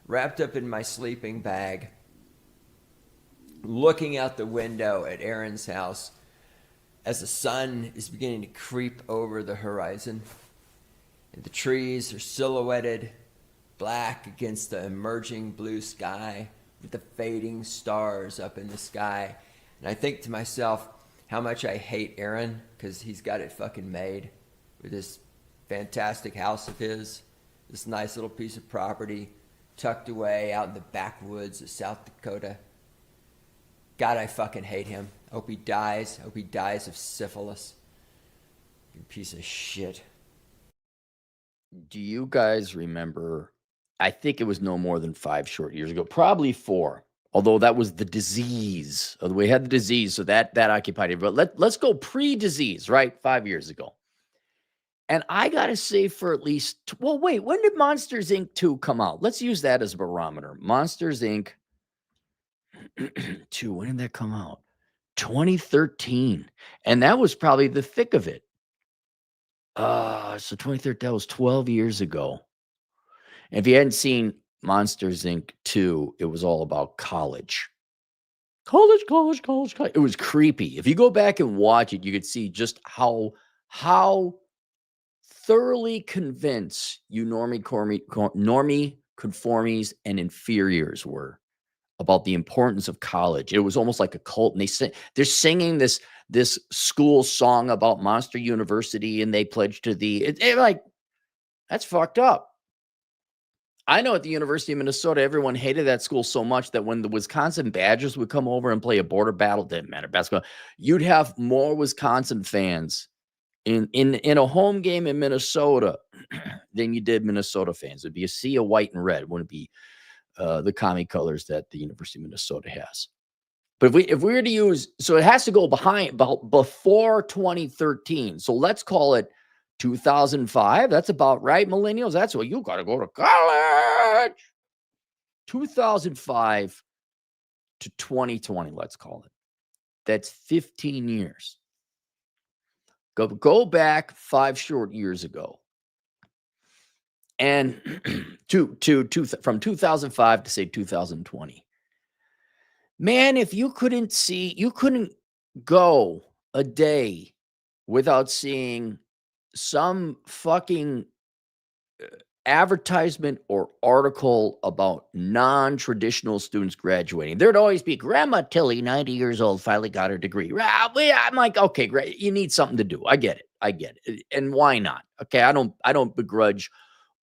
wrapped up in my sleeping bag, looking out the window at Aaron's house as the sun is beginning to creep over the horizon. And the trees are silhouetted black against the emerging blue sky with the fading stars up in the sky. And I think to myself how much I hate Aaron because he's got it fucking made with this fantastic house of his, this nice little piece of property tucked away out in the backwoods of South Dakota. God, I fucking hate him. I hope he dies. I hope he dies of syphilis. You piece of shit. Do you guys remember? I think it was no more than 5 short years ago, probably 4. Although that was the disease. We had the disease, so that occupied it. But let's go pre-disease, right? 5 years ago. And I got to say for at least, well, wait, when did Monsters, Inc. 2 come out? Let's use that as a barometer. Monsters, Inc. 2, when did that come out? 2013. And that was probably the thick of it. So 2013, that was 12 years ago. And if you hadn't seen Monsters, Inc. 2, it was all about college. College. It was creepy. If you go back and watch it, you could see just how thoroughly convinced you normie conformies and inferiors were about the importance of college. It was almost like a cult, and they're singing this school song about Monster University, and they pledge to the like, that's fucked up. I know at the University of Minnesota, everyone hated that school so much that when the Wisconsin Badgers would come over and play a border battle, didn't matter, basketball, you'd have more Wisconsin fans in a home game in Minnesota than you did Minnesota fans. It'd be a sea of white and red. It wouldn't be the commie colors that the University of Minnesota has. But if we were to use, so it has to go before 2013. So let's call it 2005. That's about right, millennials. That's what you got to go to college. 2005 to 2020, let's call it. That's 15 years. Go back 5 short years ago. And from 2005 to say 2020. Man, if you couldn't go a day without seeing some fucking advertisement or article about non-traditional students graduating. There'd always be Grandma Tilly, 90 years old, finally got her degree. I'm like, okay, great. You need something to do. I get it. And why not? Okay, I don't begrudge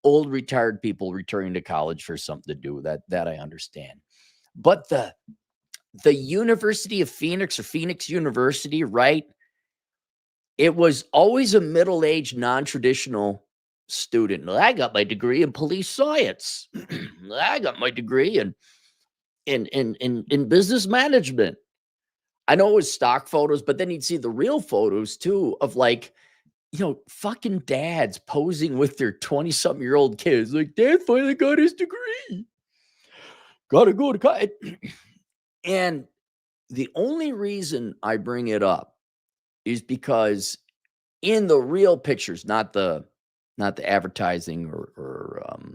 old retired people returning to college for something to do. That I understand. But the University of Phoenix or Phoenix University, right? It was always a middle-aged, non-traditional student. I got my degree in police science. I got my degree in business management. I know it was stock photos, but then you'd see the real photos too of like, fucking dads posing with their 20-something-year-old kids. Like, Dad finally got his degree. Gotta go to college. And the only reason I bring it up is because in the real pictures, not the advertising or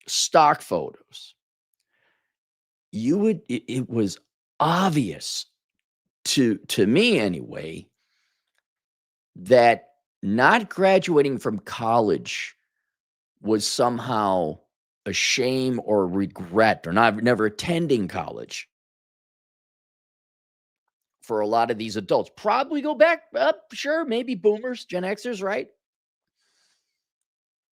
stock photos, it was obvious to me anyway that not graduating from college was somehow a shame or a regret, or never attending college for a lot of these adults. Probably go back up, sure, maybe boomers, Gen Xers, right?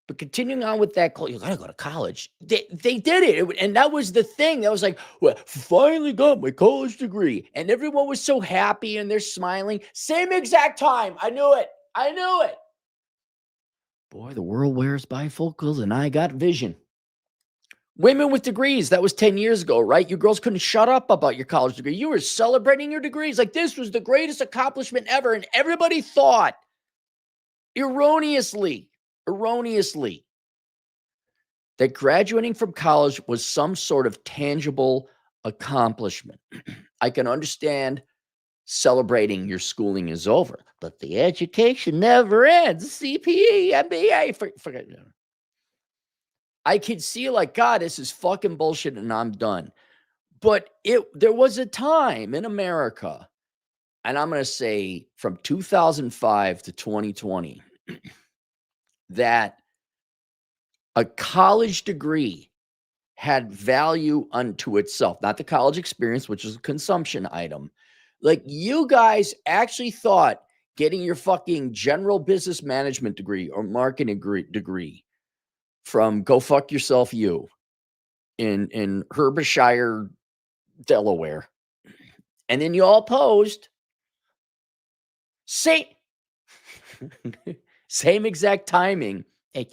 But continuing on with that, you gotta go to college. They did it, and that was the thing. That was like, well, finally got my college degree, and everyone was so happy, and they're smiling. Same exact time. I knew it. Boy, the world wears bifocals, and I got vision. Women with degrees, that was 10 years ago, right? You girls couldn't shut up about your college degree. You were celebrating your degrees like this was the greatest accomplishment ever. And everybody thought, erroneously, that graduating from college was some sort of tangible accomplishment. I can understand celebrating your schooling is over, but the education never ends. CPE, MBA, forget it. I could see like, God, this is fucking bullshit and I'm done. But there was a time in America, and I'm going to say from 2005 to 2020, that a college degree had value unto itself, not the college experience, which is a consumption item. Like, you guys actually thought getting your fucking general business management degree or marketing degree from Go Fuck Yourself You in Hertfordshire, Delaware, and then you all posed same same exact timing. Hey,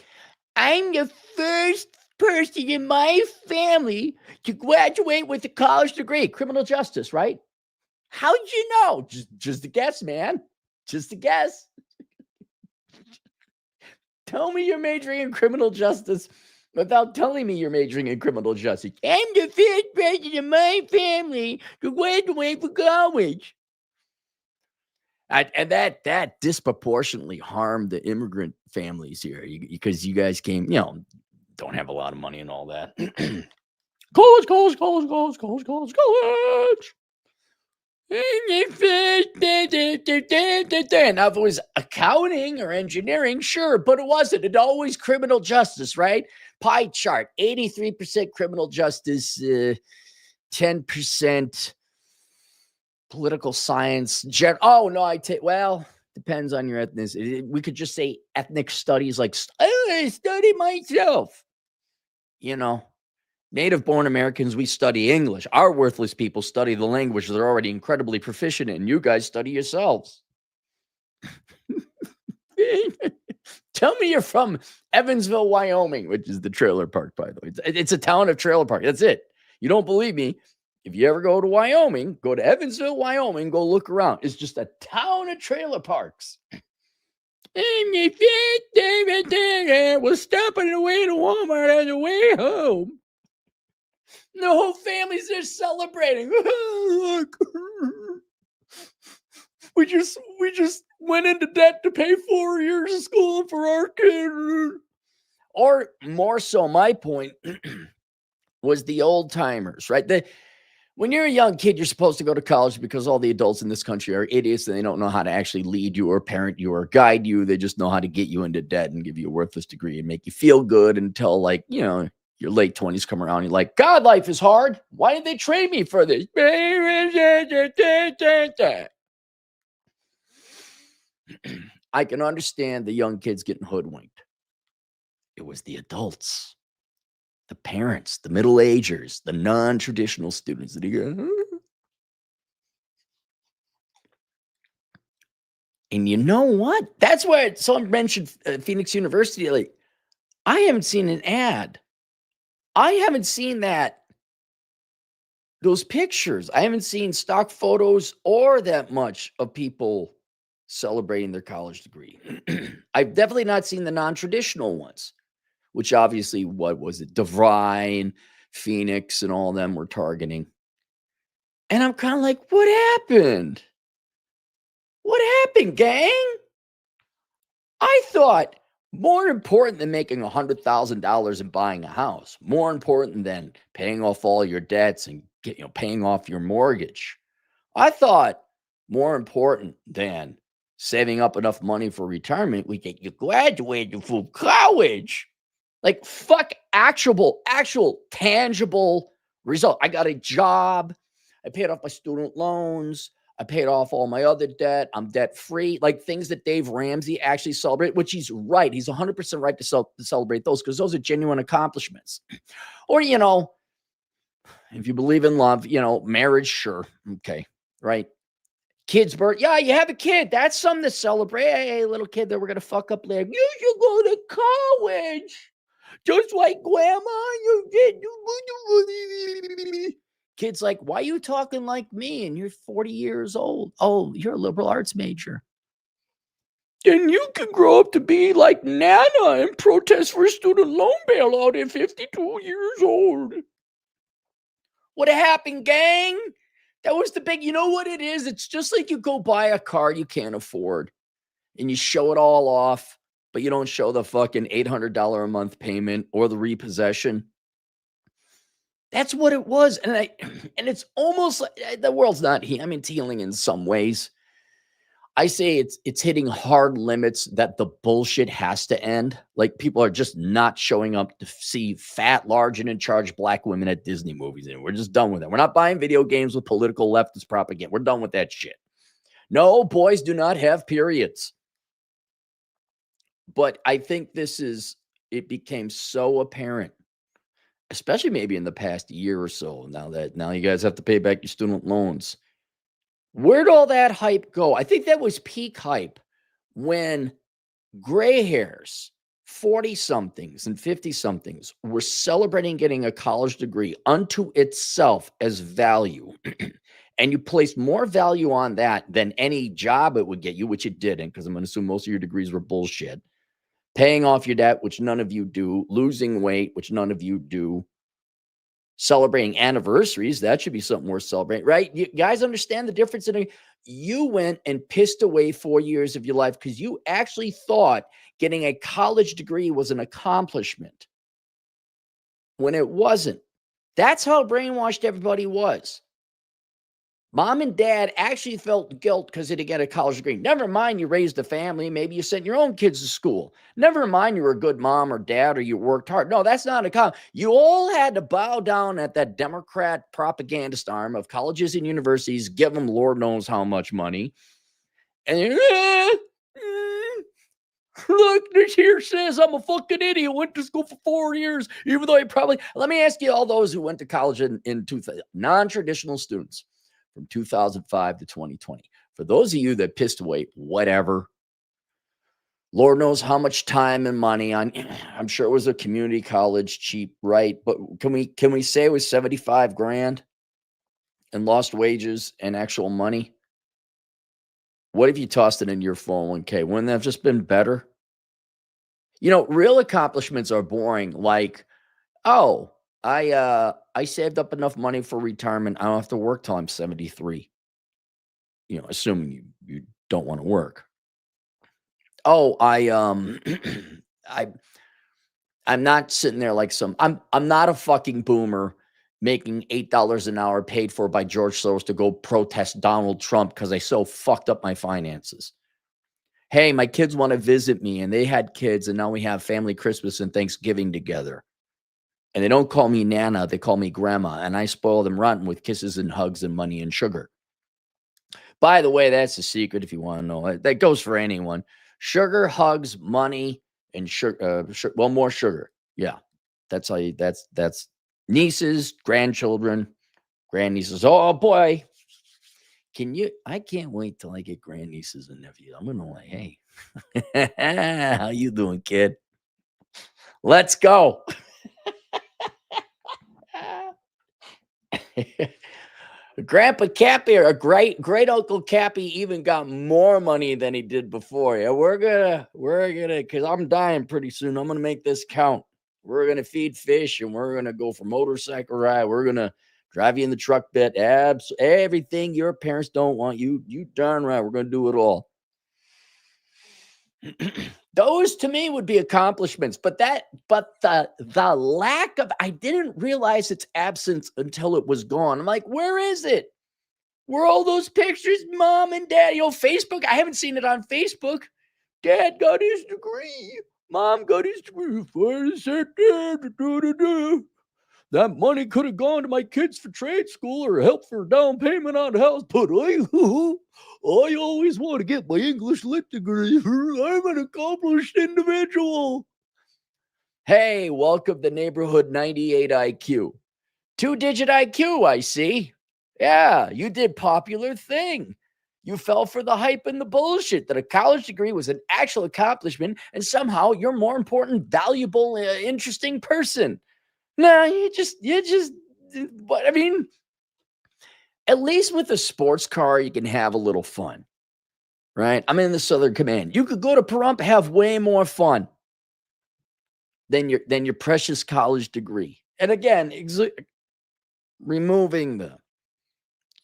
I'm the first person in my family to graduate with a college degree, criminal justice, right? How'd you know? Just a guess, man. Just a guess. Tell me you're majoring in criminal justice without telling me you're majoring in criminal justice. I'm the first person in my family to graduate from college. And that disproportionately harmed the immigrant families here because you guys came, don't have a lot of money and all that. College, college, college, college, college, college, college. Now, if it was accounting or engineering, sure, but it wasn't. It always criminal justice, right? Pie chart: 83% criminal justice, 10% political science. Oh no, well, depends on your ethnicity. We could just say ethnic studies, like I study myself. Native born Americans, we study English. Our worthless people study the language they're already incredibly proficient in. You guys study yourselves. Tell me you're from Evansville, Wyoming, which is the trailer park, by the way. It's a town of trailer park. That's it. You don't believe me? If you ever go to Wyoming, go to Evansville, Wyoming, go look around. It's just a town of trailer parks. We're stopping away to Walmart on the way home. The whole family's there celebrating. We just went into debt to pay 4 years of school for our kid. Or more so, my point was the old timers, right? When you're a young kid, you're supposed to go to college because all the adults in this country are idiots and they don't know how to actually lead you or parent you or guide you. They just know how to get you into debt and give you a worthless degree and make you feel good until, like, your late 20s come around. You're like, God, life is hard. Why did they train me for this? I can understand the young kids getting hoodwinked. It was the adults, the parents, the middle-agers, the non-traditional students that go. And you know what? That's why someone mentioned Phoenix University. Like, I haven't seen an ad. I haven't seen those pictures. I haven't seen stock photos or that much of people celebrating their college degree. I've definitely not seen the non-traditional ones, which obviously, what was it? DeVry and Phoenix and all of them were targeting. And I'm kind of like, what happened? What happened, gang? I thought more important than making $100,000 and buying a house, more important than paying off all your debts and paying off your mortgage. I thought more important than saving up enough money for retirement, we get you graduated from college. Like, fuck actual tangible result. I got a job. I paid off my student loans. I paid off all my other debt. I'm debt free. Like, things that Dave Ramsey actually celebrated, which he's right. He's 100% right to celebrate those, because those are genuine accomplishments. Or, if you believe in love, marriage, sure. Okay. Right. Kids' birth. Yeah, you have a kid. That's something to celebrate. Hey, little kid that we're going to fuck up later. You should go to college. Just like grandma, you did. Kids like, why are you talking like me? And you're 40 years old. Oh, you're a liberal arts major. Then you can grow up to be like Nana and protest for student loan bailout at 52 years old. What happened, gang? That was the big, you know what it is? It's just like you go buy a car you can't afford and you show it all off but you don't show the fucking $800 a month payment or the repossession. That's what it was. And and it's almost like the world's not I mean, it's healing in some ways. I say it's hitting hard limits that the bullshit has to end. Like people are just not showing up to see fat, large, and in charge black women at Disney movies. And we're just done with it. We're not buying video games with political leftist propaganda. We're done with that shit. No, boys do not have periods. But I think it became so apparent, especially maybe in the past year or so, now you guys have to pay back your student loans. Where'd all that hype go? I think that was peak hype when gray hairs, 40 somethings and 50 somethings were celebrating getting a college degree unto itself as value. And you placed more value on that than any job it would get you, which it didn't, because I'm going to assume most of your degrees were bullshit. Paying off your debt, which none of you do. Losing weight, which none of you do. Celebrating anniversaries, that should be something worth celebrating, right? You guys understand the difference? You went and pissed away 4 years of your life because you actually thought getting a college degree was an accomplishment when it wasn't. That's how brainwashed everybody was. Mom and dad actually felt guilt because they didn't get a college degree. Never mind you raised a family. Maybe you sent your own kids to school. Never mind you were a good mom or dad or you worked hard. No, that's not a college. You all had to bow down at that Democrat propagandist arm of colleges and universities, give them Lord knows how much money. And look, this here says I'm a fucking idiot. Went to school for 4 years, even though I probably. Let me ask you, all those who went to college in 2000, non-traditional students from 2005 to 2020. For those of you that pissed away, whatever. Lord knows how much time and money on. I'm sure it was a community college, cheap, right? But can we say it was 75 grand and lost wages and actual money? What if you tossed it into your 401k? Wouldn't that have just been better? Real accomplishments are boring. Like, oh, I saved up enough money for retirement. I don't have to work till I'm 73. Assuming you don't want to work. Oh, I'm not sitting there like I'm not a fucking boomer making $8 an hour paid for by George Soros to go protest Donald Trump because I so fucked up my finances. Hey, my kids want to visit me and they had kids and now we have family Christmas and Thanksgiving together. And they don't call me Nana, they call me Grandma. And I spoil them rotten with kisses and hugs and money and sugar. By the way, that's a secret if you want to know. That goes for anyone. Sugar, hugs, money, and sugar. Well, more sugar. Yeah, that's how you. That's nieces, grandchildren, grandnieces. Oh boy, I can't wait till I get grandnieces and nephews. I'm gonna like, hey, how you doing, kid? Let's go. Grandpa Cappy, or great Uncle Cappy, even got more money than he did before. Yeah, we're gonna, because I'm dying pretty soon. I'm gonna make this count. We're gonna feed fish, and we're gonna go for motorcycle ride. We're gonna drive you in the truck bed. Everything your parents don't want, you darn right. We're gonna do it all. Those to me would be accomplishments, but the lack of, I didn't realize its absence until it was gone. I'm like, where is it? Where are all those pictures, mom and dad? Facebook, I haven't seen it on Facebook. Dad got his degree. Mom got his degree. That money could have gone to my kids for trade school or help for a down payment on the house, but I always want to get my English lit degree. I'm an accomplished individual. Hey, welcome to neighborhood 98 IQ. 2-digit IQ, I see. Yeah, you did popular thing. You fell for the hype and the bullshit that a college degree was an actual accomplishment and somehow you're more important, valuable, interesting person. No, but I mean, at least with a sports car, you can have a little fun, right? I'm in the Southern Command. You could go to Pahrump, have way more fun than your precious college degree. And again, removing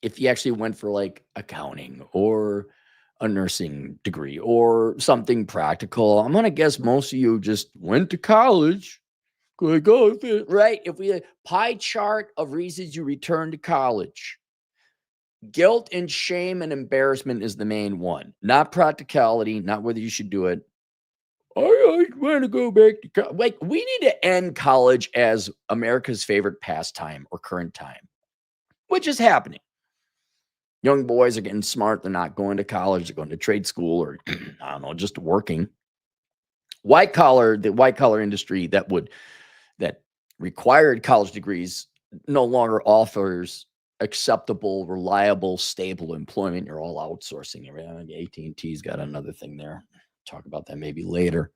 if you actually went for like accounting or a nursing degree or something practical. I'm going to guess most of you just went to college. Go, right? If we pie chart of reasons you return to college, guilt and shame and embarrassment is the main one, not practicality, not whether you should do it. I want to go back to college. Like, we need to end college as America's favorite pastime or current time, which is happening. Young boys are getting smart. They're not going to college. They're going to trade school or, I don't know, just working. The white collar industry that required college degrees no longer offers acceptable, reliable, stable employment. You're all outsourcing. AT&T's got another thing there. Talk about that maybe later.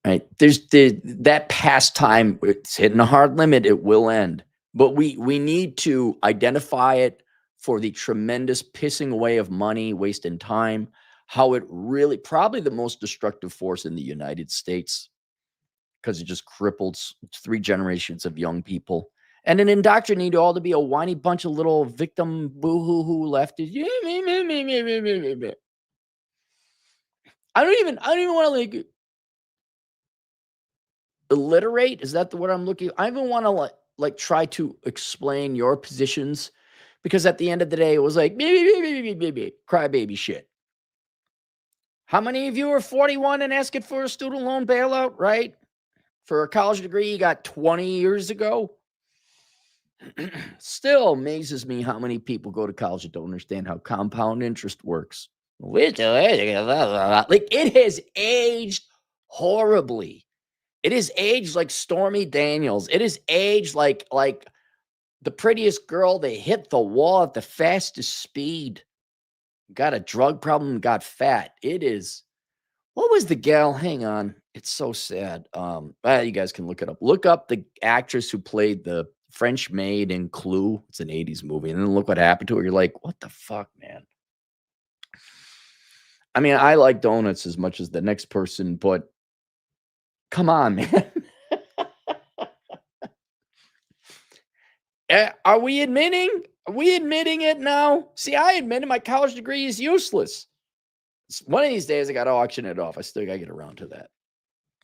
Right? There's that pastime. It's hitting a hard limit. It will end, but we need to identify it for the tremendous pissing away of money, wasting time. How it really probably the most destructive force in the United States because it just crippled 3 generations of young people. And then indoctrinated all to be a whiny bunch of little victim boo-hoo-hoo lefties. I don't even want to like alliterate. Is that the word I'm looking? I even want to like try to explain your positions because at the end of the day, it was like crybaby shit. How many of you are 41 and asking for a student loan bailout, right? For a college degree you got 20 years ago? Still amazes me how many people go to college that don't understand how compound interest works. Like, it has aged horribly. It is aged like Stormy Daniels. It is aged like the prettiest girl. They hit the wall at the fastest speed. Got a drug problem, got fat. It is. What was the gal? Hang on. It's so sad. You guys can look it up. Look up the actress who played the French maid in Clue. It's an 80s movie. And then look what happened to her. You're like, what the fuck, man? I mean, I like donuts as much as the next person, but come on, man. Are we admitting? Are we admitting it now? See, I admitted my college degree is useless. One of these days, I got to auction it off. I still got to get around to that.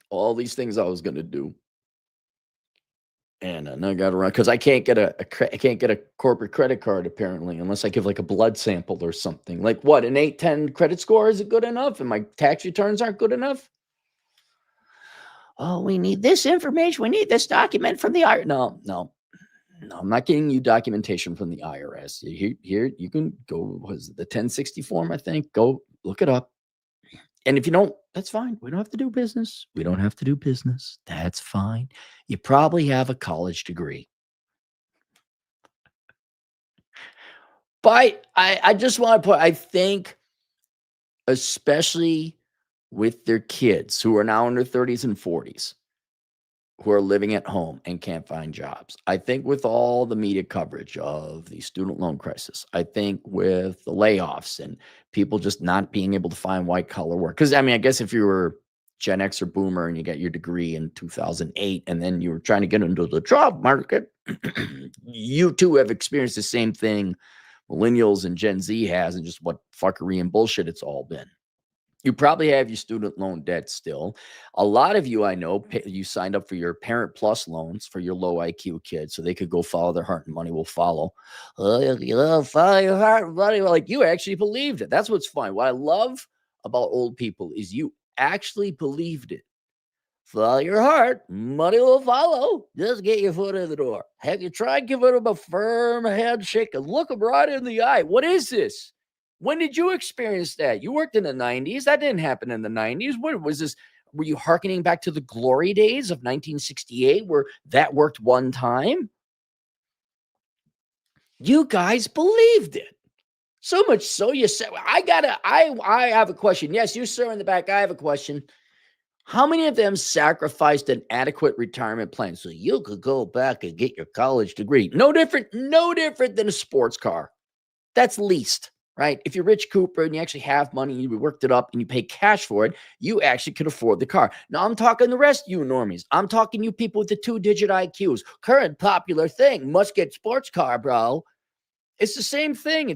All these things I was going to do. And I got around because I can't get a corporate credit card apparently unless I give like a blood sample or something. Like what, an 810 credit score is it good enough? And my tax returns aren't good enough? Oh, we need this information. We need this document from the IRS. No, I'm not getting you documentation from the IRS. Here you can go. Was it the 1060 form? I think. Go look it up. And if you don't, that's fine. We don't have to do business. We don't have to do business. That's fine. You probably have a college degree. But I just want to I think, especially with their kids who are now in their 30s and 40s, who are living at home and can't find jobs. I think with all the media coverage of the student loan crisis, I think with the layoffs and people just not being able to find white collar work. Because I mean, I guess if you were Gen X or Boomer and you got your degree in 2008 and then you were trying to get into the job market, you too have experienced the same thing millennials and Gen Z has, and just what fuckery and bullshit it's all been. You probably have your student loan debt still. A lot of you I know, you signed up for your Parent Plus loans for your low IQ kids so they could go follow their heart and money will follow. Follow your heart and money. Like, you actually believed it. That's what's fun. What I love about old people is you actually believed it. Follow your heart, money will follow. Just get your foot in the door. Have you tried giving them a firm handshake and look them right in the eye? What is this? When did you experience that? You worked in the 90s. That didn't happen in the 90s. What was this? Were you hearkening back to the glory days of 1968 where that worked one time? You guys believed it. So much so you said, I have a question. Yes, you, sir, in the back, I have a question. How many of them sacrificed an adequate retirement plan so you could go back and get your college degree? No different than a sports car. That's least, right? If you're Rich Cooper and you actually have money, you worked it up and you pay cash for it, you actually could afford the car. Now, I'm talking the rest of you normies. I'm talking you people with the 2-digit IQs. Current popular thing, must get sports car, bro. It's the same thing.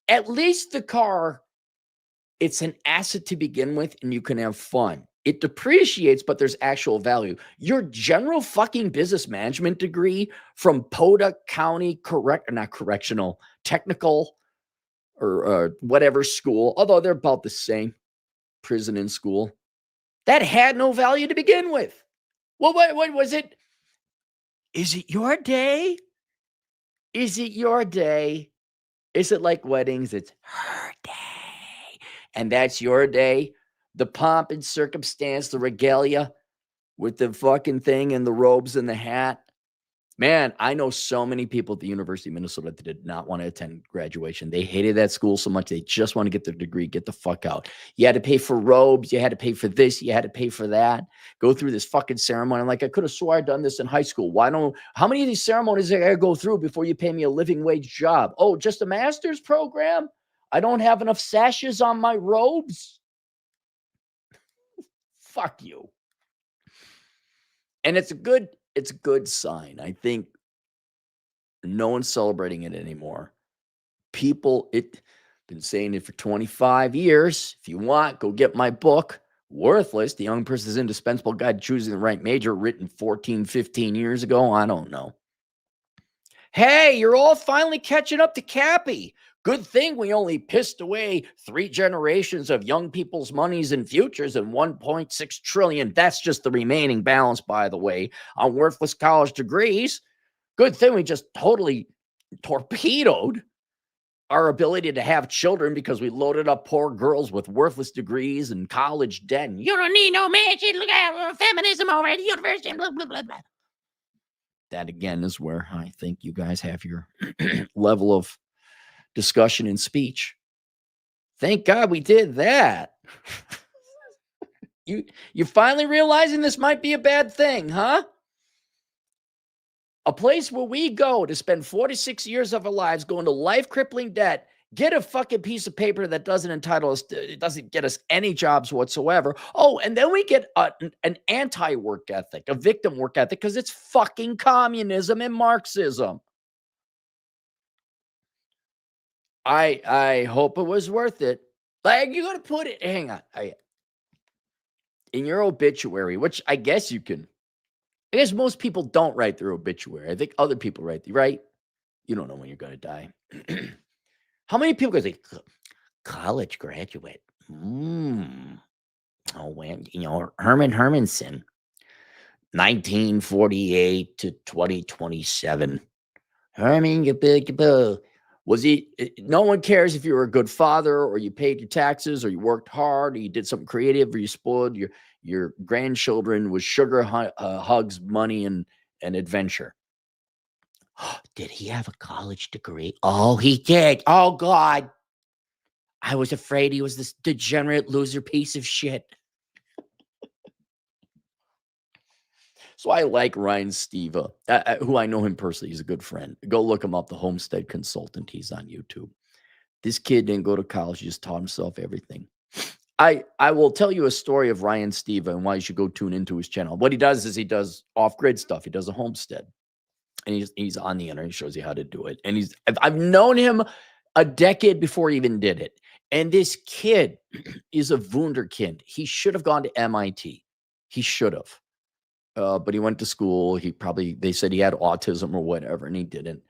At least the car, it's an asset to begin with, and you can have fun. It depreciates, but there's actual value. Your general fucking business management degree from Poda County not correctional, technical, or whatever school, although they're about the same, prison and school, that had no value to begin with. Well, what was it? Is it your day? Is it your day? Is it like weddings? It's her day. And that's your day. The pomp and circumstance, the regalia with the fucking thing and the robes and the hat. Man, I know so many people at the University of Minnesota that did not want to attend graduation. They hated that school so much. They just want to get their degree, get the fuck out. You had to pay for robes. You had to pay for this. You had to pay for that. Go through this fucking ceremony. I'm like, I could have swore I'd done this in high school. How many of these ceremonies I got to go through before you pay me a living wage job? Oh, just a master's program? I don't have enough sashes on my robes? Fuck you. And it's a good sign. I think no one's celebrating it anymore. People, been saying it for 25 years. If you want, go get my book, Worthless, The Young Person's Indispensable Guide to Choosing the Right Major, written 14, 15 years ago. I don't know. Hey, you're all finally catching up to Cappy. Good thing we only pissed away 3 generations of young people's monies and futures and 1.6 trillion. That's just the remaining balance, by the way, on worthless college degrees. Good thing we just totally torpedoed our ability to have children because we loaded up poor girls with worthless degrees and college debt. And you don't need no man. Look at feminism over at the university. Blah, blah, blah, blah. That, again, is where I think you guys have your level of discussion and speech. Thank God we did that. You're finally realizing this might be a bad thing, huh? A place where we go to spend 46 years of our lives going to life-crippling debt, get a fucking piece of paper that doesn't entitle us, it doesn't get us any jobs whatsoever. Oh, and then we get an anti-work ethic, a victim work ethic, because it's fucking communism and Marxism. I hope it was worth it. Like, you got to put it, hang on. In your obituary, which I guess you can, I guess most people don't write their obituary. I think other people write, right? You don't know when you're going to die. How many people go say, college graduate? Oh, when, Herman Hermanson, 1948 to 2027. Herman, was he? No one cares if you were a good father or you paid your taxes or you worked hard or you did something creative or you spoiled your grandchildren with sugar hugs, money, and adventure. Did he have a college degree? Oh, he did. Oh, God. I was afraid he was this degenerate loser piece of shit. So I like Ryan Steva, who I know him personally. He's a good friend. Go look him up, the Homestead Consultant. He's on YouTube. This kid didn't go to college. He just taught himself everything. I will tell you a story of Ryan Steva and why you should go tune into his channel. What he does is he does off-grid stuff. He does a homestead. And he's on the internet. He shows you how to do it. And I've known him a decade before he even did it. And this kid is a wunderkind. He should have gone to MIT. He should have. But he went to school. They said he had autism or whatever, and he didn't.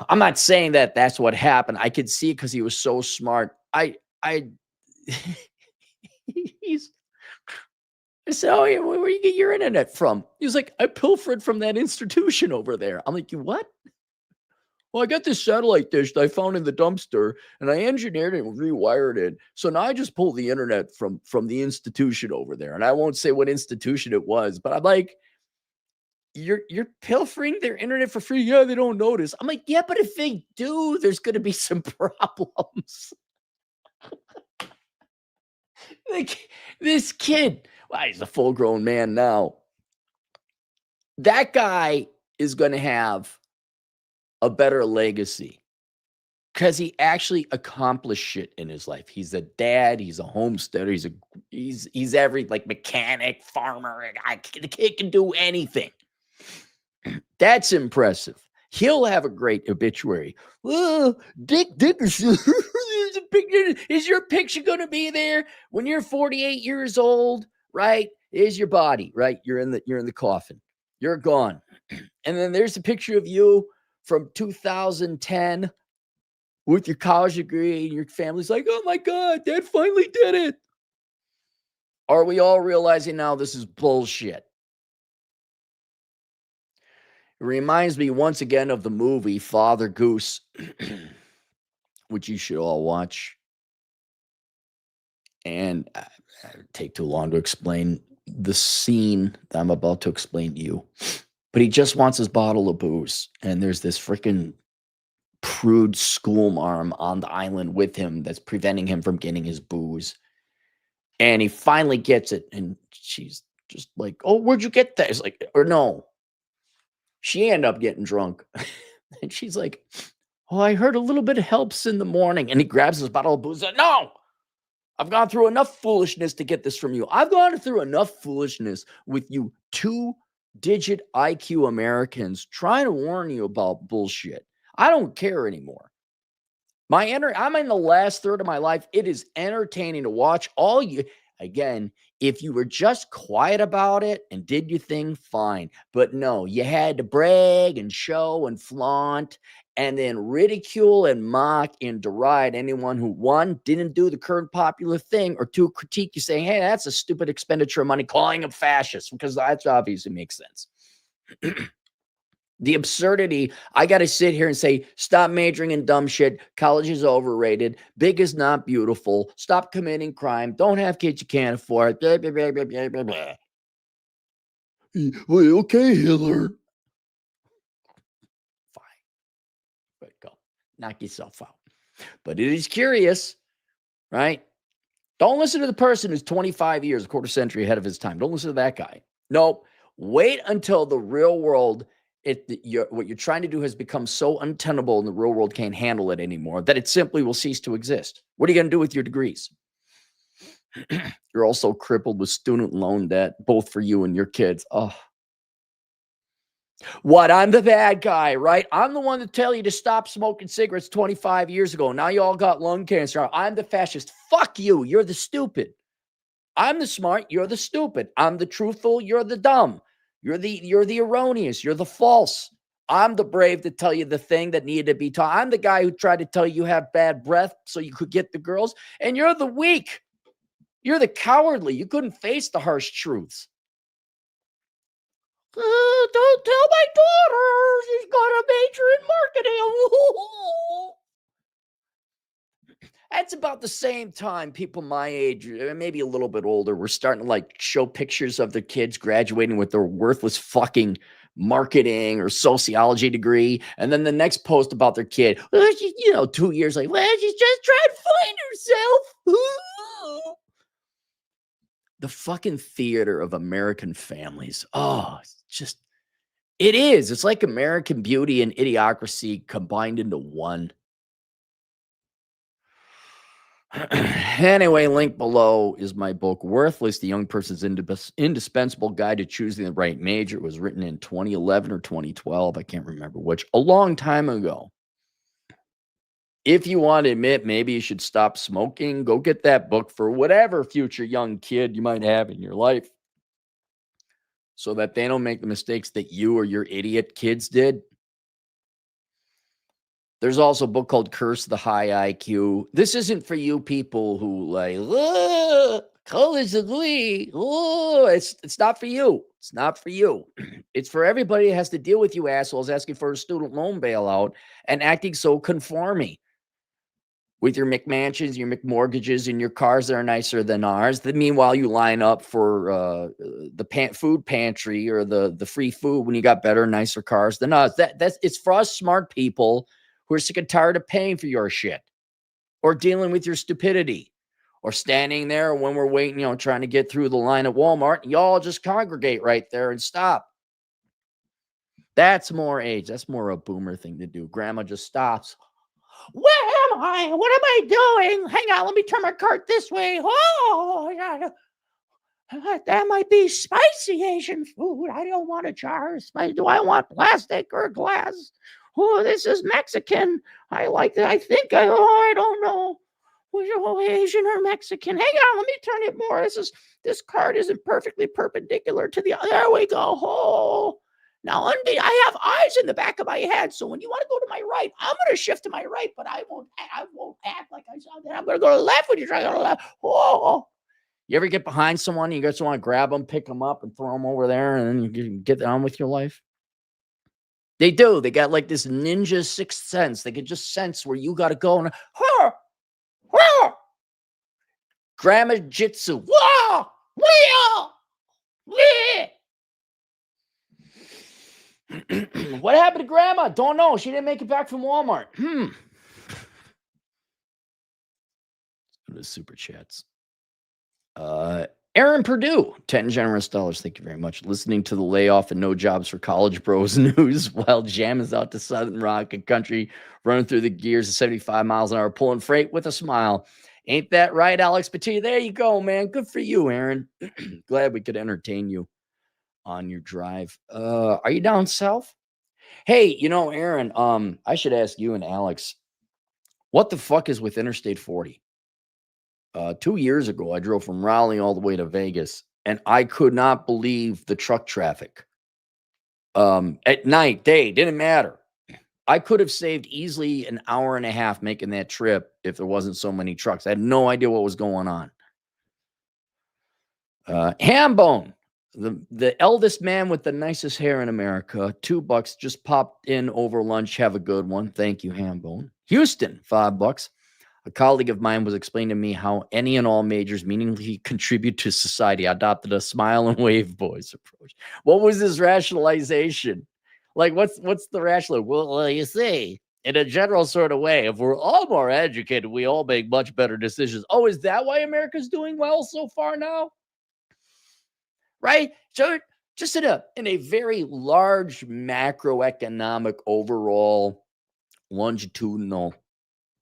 I'm not saying that that's what happened. I could see it because he was so smart. I said, oh, yeah, where you get your internet from? He was like, I pilfered from that institution over there. I'm like, you what? Well, I got this satellite dish that I found in the dumpster, and I engineered it and rewired it. So now I just pull the internet from the institution over there. And I won't say what institution it was, but I'm like, you're pilfering their internet for free? Yeah, they don't notice. I'm like, yeah, but if they do, there's going to be some problems. Like, this kid, well, he's a full-grown man now. That guy is going to have a better legacy because he actually accomplished shit in his life. He's a dad. He's a homesteader. He's every, like, mechanic, farmer. The kid can do anything. That's impressive. He'll have a great obituary. Oh, Dick Dickerson. Is your picture going to be there when you're 48 years old? Right? Is your body, right? You're in the coffin. You're gone. And then there's a picture of you from 2010 with your college degree, and your family's like, oh my God, Dad finally did it. Are we all realizing now this is bullshit? It reminds me once again of the movie Father Goose, which you should all watch. And it would take too long to explain the scene that I'm about to explain to you. But he just wants his bottle of booze. And there's this freaking prude schoolmarm on the island with him that's preventing him from getting his booze. And he finally gets it. And she's just like, oh, where'd you get that? It's like, or no. She ended up getting drunk. And she's like, oh, I heard a little bit of helps in the morning. And he grabs his bottle of booze. And, no, I've gone through enough foolishness to get this from you. I've gone through enough foolishness with you 2-digit IQ Americans trying to warn you about bullshit. I don't care anymore. I'm in the last third of my life. It is entertaining to watch all you. Again, if you were just quiet about it and did your thing, fine. But no, you had to brag and show and flaunt and then ridicule and mock and deride anyone who, one, didn't do the current popular thing, or two, critique you saying, hey, that's a stupid expenditure of money, calling them fascists, because that obviously makes sense. The absurdity, I got to sit here and say, stop majoring in dumb shit. College is overrated. Big is not beautiful. Stop committing crime. Don't have kids you can't afford. Blah, blah, blah, blah, blah, blah, blah. Well, okay, Hitler. Fine. But go. Knock yourself out. But it is curious, right? Don't listen to the person who's 25 years, a quarter century ahead of his time. Don't listen to that guy. Nope. Wait until the real world, what you're trying to do has become so untenable and the real world can't handle it anymore that it simply will cease to exist. What are you going to do with your degrees? You're also crippled with student loan debt, both for you and your kids. Oh. What? I'm the bad guy, right? I'm the one to tell you to stop smoking cigarettes 25 years ago. Now you all got lung cancer. I'm the fascist. Fuck you. You're the stupid. I'm the smart. You're the stupid. I'm the truthful. You're the dumb. You're the erroneous. You're the false. I'm the brave to tell you the thing that needed to be taught. I'm the guy who tried to tell you have bad breath so you could get the girls. And you're the weak. You're the cowardly. You couldn't face the harsh truths. Don't tell my daughter. She's got a major in marketing. That's about the same time people my age, maybe a little bit older, were starting to like show pictures of their kids graduating with their worthless fucking marketing or sociology degree. And then the next post about their kid, well, 2 years later, well, she's just trying to find herself. The fucking theater of American families. Oh, it is. It's like American Beauty and Idiocracy combined into one. Anyway, link below is my book, Worthless, The Young Person's Indispensable Guide to Choosing the Right Major. It was written in 2011 or 2012. I can't remember which, a long time ago. If you want to admit maybe you should stop smoking, go get that book for whatever future young kid you might have in your life, so that they don't make the mistakes that you or your idiot kids did. There's also a book called Curse the High IQ. This isn't for you people who like, college degree. Oh, it's not for you. It's not for you. It's for everybody that has to deal with you assholes asking for a student loan bailout and acting so conforming with your McMansions, your McMortgages, and your cars that are nicer than ours. Meanwhile, you line up for the food pantry or the free food when you got better, nicer cars than us. It's for us smart people who are sick and tired of paying for your shit, or dealing with your stupidity, or standing there when we're waiting, trying to get through the line at Walmart. Y'all just congregate right there and stop. That's more age. That's more a boomer thing to do. Grandma just stops. Where am I? What am I doing? Hang on, let me turn my cart this way. Oh, yeah. That might be spicy Asian food. I don't want a jar of spice. Do I want plastic or glass? Oh, this is Mexican. I like that. I don't know. Was you Asian or Mexican? Hang on, let me turn it more. This card isn't perfectly perpendicular to the other. There we go. Oh. Now, I have eyes in the back of my head, so when you want to go to my right, I'm going to shift to my right, but I won't act like I saw that. I'm going to go to the left when you try to go to the left. Oh. You ever get behind someone and you just want to grab them, pick them up, and throw them over there, and then you get on with your life? They do. They got like this ninja sixth sense. They can just sense where you got to go. And Grandma Jitsu. Whoa! What happened to Grandma? Don't know. She didn't make it back from Walmart. Go to super chats. Aaron Purdue, 10 generous dollars. Thank you very much. Listening to the layoff and no jobs for college bros news while jamming out to Southern Rock and country, running through the gears at 75 miles an hour, pulling freight with a smile. Ain't that right, Alex Petit? There you go, man. Good for you, Aaron. Glad we could entertain you on your drive. Are you down south? Hey, Aaron, I should ask you and Alex, what the fuck is with Interstate 40? 2 years ago, I drove from Raleigh all the way to Vegas, and I could not believe the truck traffic. At night, day, didn't matter. I could have saved easily an hour and a half making that trip if there wasn't so many trucks. I had no idea what was going on. Hambone, the eldest man with the nicest hair in America, $2 just popped in over lunch. Have a good one. Thank you, Hambone. Houston, $5. A colleague of mine was explaining to me how any and all majors meaningfully contribute to society. I adopted a smile and wave boys approach. What was his rationalization? Like, what's the rational? Well, you see, in a general sort of way, if we're all more educated, we all make much better decisions. Oh, is that why America's doing well so far now? Right? So just in a very large macroeconomic overall longitudinal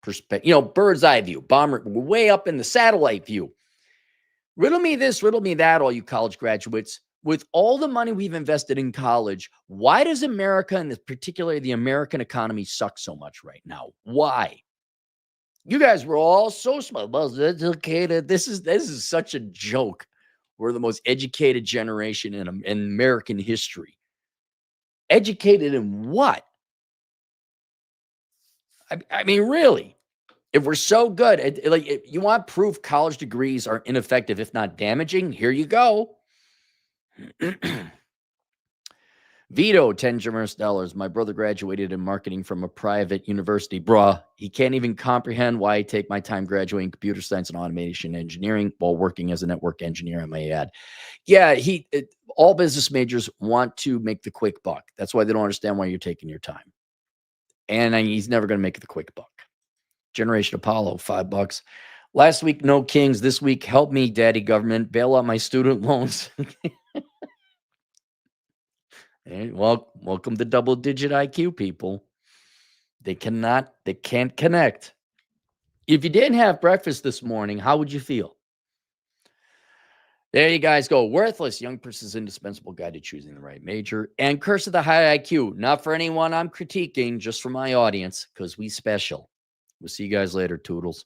perspective, bird's eye view, bomber, way up in the satellite view. Riddle me this, riddle me that, all you college graduates. With all the money we've invested in college, why does America, and particularly the American economy, suck so much right now? Why? You guys were all so smart, most educated. This is such a joke. We're the most educated generation in American history. Educated in what? I mean, really, if we're so good, if you want proof college degrees are ineffective, if not damaging, here you go. Vito, 10 generous dollars. My brother graduated in marketing from a private university. Bruh, he can't even comprehend why I take my time graduating computer science and automation engineering while working as a network engineer, I may add. Yeah, all business majors want to make the quick buck. That's why they don't understand why you're taking your time. And he's never going to make the quick buck. Generation Apollo, $5. Last week, no kings. This week, help me, daddy government, bail out my student loans. Hey, welcome to double-digit IQ, people. They can't connect. If you didn't have breakfast this morning, how would you feel? There you guys go. Worthless, young person's indispensable guide to choosing the right major. And curse of the high IQ. Not for anyone I'm critiquing, just for my audience, because we special. We'll see you guys later, Toodles.